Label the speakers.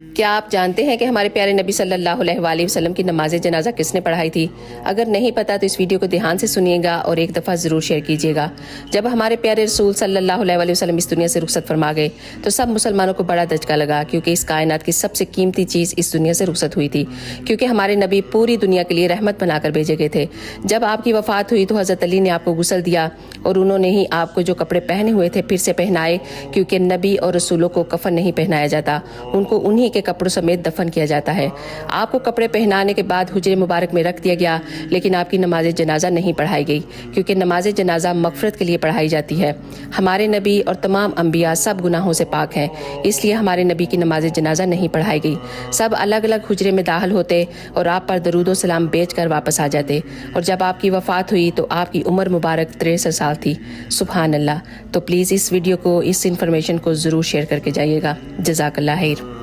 Speaker 1: क्या आप जानते हैं कि हमारे प्यारे नबी सल्लल्लाहु अलैहि वसल्लम की नमाज जनाजा किसने पढ़ाई थी? अगर नहीं पता तो इस वीडियो को ध्यान से सुनिएगा और एक दफ़ा ज़रूर शेयर कीजिएगा। जब हमारे प्यारे रसूल सल्लल्लाहु अलैहि वसल्लम इस दुनिया से रुखसत फरमा गए तो सब मुसलमानों को बड़ा धचका लगा, क्योंकि इस कायनात की सबसे कीमती चीज़ इस दुनिया से रुखसत हुई थी, क्योंकि हमारे नबी पूरी दुनिया के लिए रहमत बनाकर भेजे गए थे। जब आपकी वफ़ात हुई तो हज़रत अली ने आपको गुस्ल दिया और उन्होंने ही आपको जो कपड़े पहने हुए थे फिर से पहनाए, क्योंकि नबी और रसूलों को कफन नहीं पहनाया जाता, उनको उन्हीं के कपड़ों समेत दफन किया जाता है। आपको कपड़े पहनाने के बाद हुजरे मुबारक में रख दिया गया, लेकिन आपकी नमाज जनाजा नहीं पढ़ाई गई, क्योंकि नमाज जनाजा मगफरत के लिए पढ़ाई जाती है। हमारे नबी और तमाम अंबिया सब गुनाहों से पाक हैं, इसलिए हमारे नबी की नमाज जनाजा नहीं पढ़ाई गई। सब अलग अलग हुजरे में दाखिल होते और आप पर दरूदो सलाम बेच कर वापस आ जाते। और जब आपकी वफात हुई तो आपकी उम्र मुबारक 63 साल थी। सुभान अल्लाह। तो प्लीज़ इस वीडियो को, इस इंफॉर्मेशन को ज़रूर शेयर करके जाइएगा। जज़ाकल्लाह खैर।